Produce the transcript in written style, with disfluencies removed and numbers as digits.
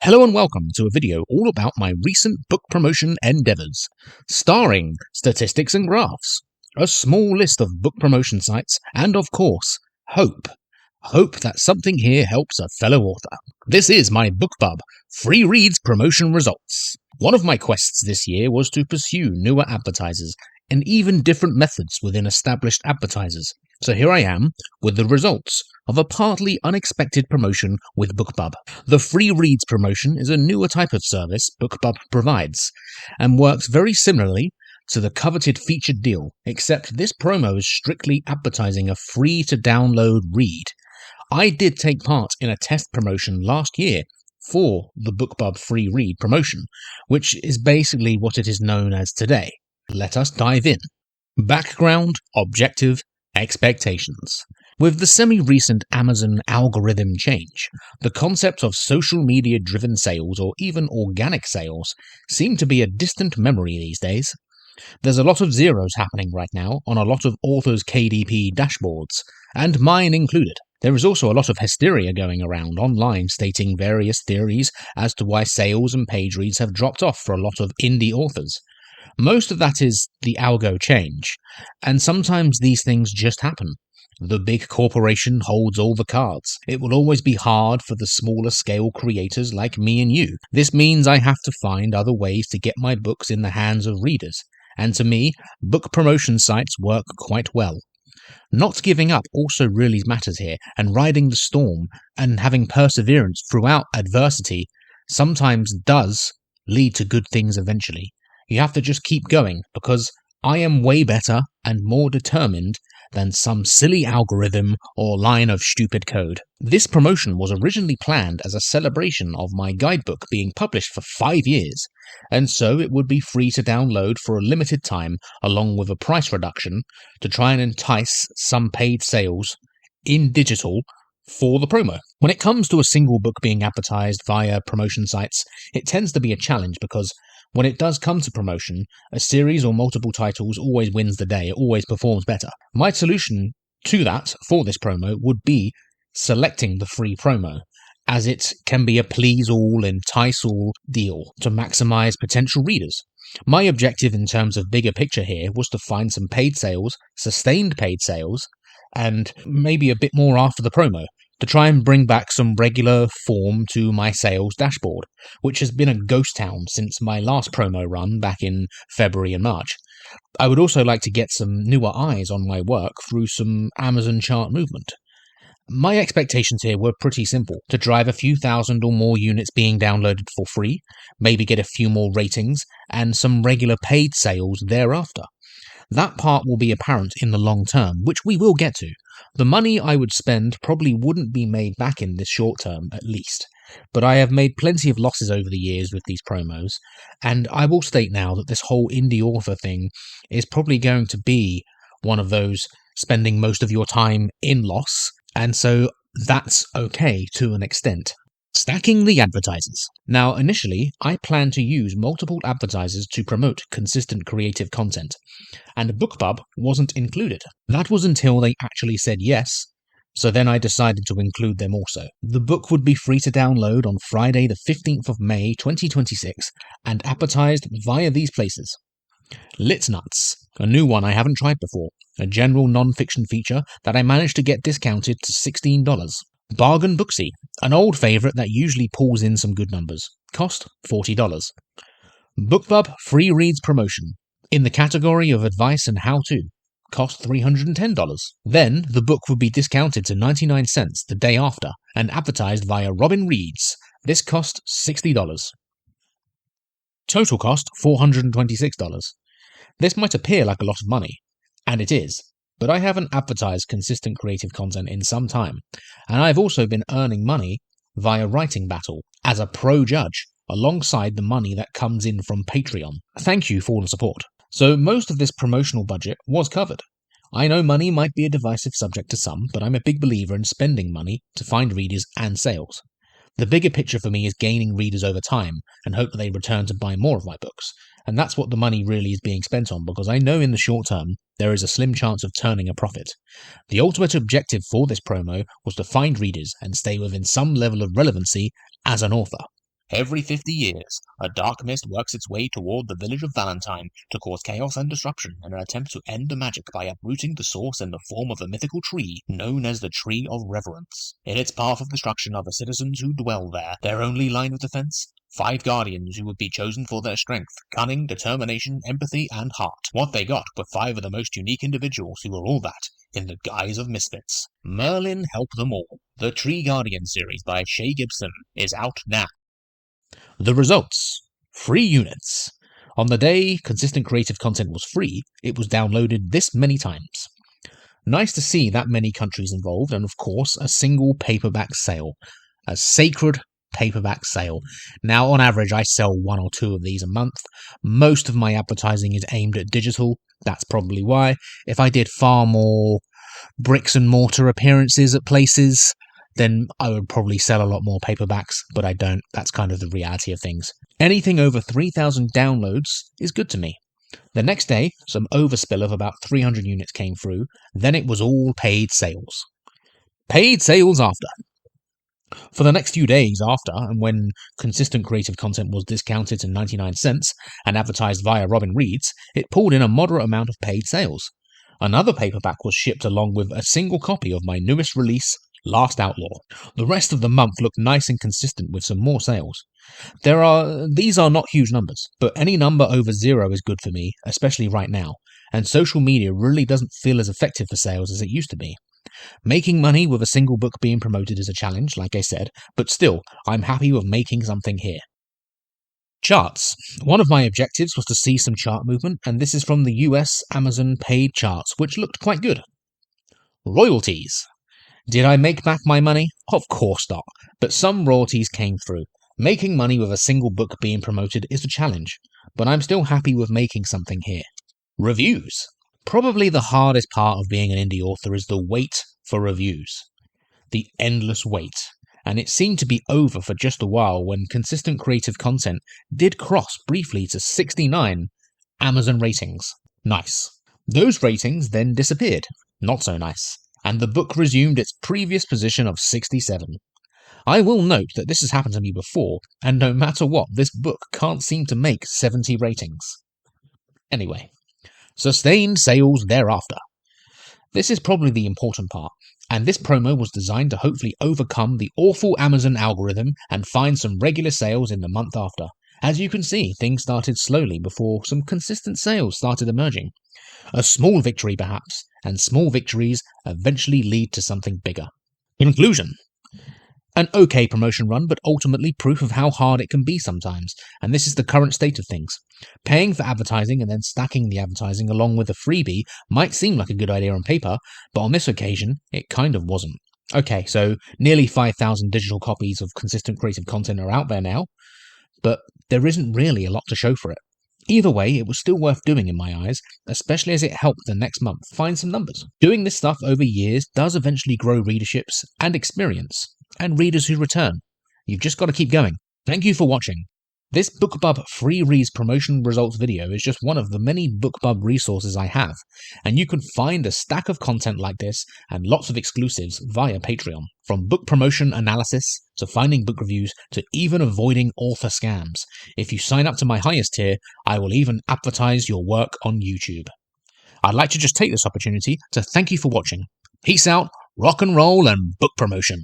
Hello and welcome to a video all about my recent book promotion endeavours, starring statistics and graphs, a small list of book promotion sites, and of course, hope. Hope that something here helps a fellow author. This is my BookBub Free Reads promotion results. One of my quests this year was to pursue newer advertisers and even different methods within established advertisers. So here I am with the results of a partly unexpected promotion with BookBub. The Free Reads promotion is a newer type of service BookBub provides and works very similarly to the coveted featured deal, except this promo is strictly advertising a free-to-download read. I did take part in a test promotion last year for the BookBub Free Read promotion, which is basically what it is known as today. Let us dive in. Background, objective, expectations. With the semi-recent Amazon algorithm change, the concept of social media-driven sales or even organic sales seem to be a distant memory these days. There's a lot of zeros happening right now on a lot of authors' KDP dashboards, and mine included. There is also a lot of hysteria going around online stating various theories as to why sales and page reads have dropped off for a lot of indie authors. Most of that is the algo change, and sometimes these things just happen. The big corporation holds all the cards. It will always be hard for the smaller scale creators like me and you. This means I have to find other ways to get my books in the hands of readers, and to me, book promotion sites work quite well. Not giving up also really matters here, and riding the storm and having perseverance throughout adversity sometimes does lead to good things eventually. You have to just keep going, because I am way better and more determined than some silly algorithm or line of stupid code. This promotion was originally planned as a celebration of my guidebook being published for 5 years, and so it would be free to download for a limited time along with a price reduction to try and entice some paid sales in digital for the promo. When it comes to a single book being advertised via promotion sites, it tends to be a challenge because when it does come to promotion, a series or multiple titles always wins the day, it always performs better. My solution to that for this promo would be selecting the free promo, as it can be a please all, entice all deal to maximize potential readers. My objective in terms of bigger picture here was to find some paid sales, sustained paid sales, and maybe a bit more after the promo, to try and bring back some regular form to my sales dashboard, which has been a ghost town since my last promo run back in February and March. I would also like to get some newer eyes on my work through some Amazon chart movement. My expectations here were pretty simple: to drive a few thousand or more units being downloaded for free, maybe get a few more ratings, and some regular paid sales thereafter. That part will be apparent in the long term, which we will get to. The money I would spend probably wouldn't be made back in this short term, at least. But I have made plenty of losses over the years with these promos, and I will state now that this whole indie author thing is probably going to be one of those spending most of your time in loss, and so that's okay to an extent. Stacking the advertisers. Now, initially, I planned to use multiple advertisers to promote consistent creative content, and BookBub wasn't included. That was until they actually said yes, so then I decided to include them also. The book would be free to download on Friday the 15th of May 2026 and advertised via these places. Lit Nuts, a new one I haven't tried before, a general non-fiction feature that I managed to get discounted to $16. Bargain Booksy, an old favourite that usually pulls in some good numbers. Cost $40. BookBub Free Reads promotion, in the category of advice and how-to. Cost $310. Then the book would be discounted to 99 cents the day after and advertised via Robin Reads. This cost $60. Total cost $426. This might appear like a lot of money, and it is. But I haven't advertised consistent creative content in some time, and I've also been earning money via Writing Battle as a pro judge, alongside the money that comes in from Patreon. Thank you for all the support. So most of this promotional budget was covered. I know money might be a divisive subject to some, but I'm a big believer in spending money to find readers and sales. The bigger picture for me is gaining readers over time and hope that they return to buy more of my books. And that's what the money really is being spent on, because I know in the short term there is a slim chance of turning a profit. The ultimate objective for this promo was to find readers and stay within some level of relevancy as an author. Every 50 years, a dark mist works its way toward the village of Valentine to cause chaos and disruption in an attempt to end the magic by uprooting the source in the form of a mythical tree known as the Tree of Reverence. In its path of destruction are the citizens who dwell there, their only line of defense? 5 guardians who would be chosen for their strength, cunning, determination, empathy, and heart. What they got were 5 of the most unique individuals who were all that, in the guise of misfits. Merlin Help Them All. The Tree Guardian series by Shay Gibson is out now. The results. Free units. On the day consistent creative content was free, it was downloaded this many times. Nice to see that many countries involved, and of course, a single paperback sale. A sacred paperback sale. Now, on average, I sell 1 or 2 of these a month. Most of my advertising is aimed at digital. That's probably why. If I did far more bricks and mortar appearances at places, then I would probably sell a lot more paperbacks, but I don't. That's kind of the reality of things. Anything over 3,000 downloads is good to me. The next day, some overspill of about 300 units came through, then it was all paid sales. Paid sales after. For the next few days after, and when consistent creative content was discounted to 99 cents and advertised via Robin Reads, it pulled in a moderate amount of paid sales. Another paperback was shipped along with a single copy of my newest release, Last Outlaw. The rest of the month looked nice and consistent with some more sales. These are not huge numbers, but any number over 0 is good for me, especially right now, and social media really doesn't feel as effective for sales as it used to be. Making money with a single book being promoted is a challenge, like I said, but still, I'm happy with making something here. Charts. One of my objectives was to see some chart movement, and this is from the US Amazon paid charts, which looked quite good. Royalties. Did I make back my money? Of course not, but some royalties came through. Making money with a single book being promoted is a challenge, but I'm still happy with making something here. Reviews. Probably the hardest part of being an indie author is the wait for reviews. The endless wait. And it seemed to be over for just a while when consistent creative content did cross briefly to 69 Amazon ratings. Nice. Those ratings then disappeared. Not so nice. And the book resumed its previous position of 67. I will note that this has happened to me before, and no matter what, this book can't seem to make 70 ratings. Anyway, sustained sales thereafter. This is probably the important part, and this promo was designed to hopefully overcome the awful Amazon algorithm and find some regular sales in the month after. As you can see, things started slowly before some consistent sales started emerging. A small victory perhaps, and small victories eventually lead to something bigger. Conclusion. An okay promotion run, but ultimately proof of how hard it can be sometimes, and this is the current state of things. Paying for advertising and then stacking the advertising along with a freebie might seem like a good idea on paper, but on this occasion, it kind of wasn't. Okay, so nearly 5,000 digital copies of consistent creative content are out there now, but there isn't really a lot to show for it. Either way, it was still worth doing in my eyes, especially as it helped the next month find some numbers. Doing this stuff over years does eventually grow readerships and experience, and readers who return. You've just got to keep going. Thank you for watching. This BookBub Free Reads promotion results video is just one of the many BookBub resources I have, and you can find a stack of content like this and lots of exclusives via Patreon. From book promotion analysis, to finding book reviews, to even avoiding author scams. If you sign up to my highest tier, I will even advertise your work on YouTube. I'd like to just take this opportunity to thank you for watching. Peace out, rock and roll, and book promotion.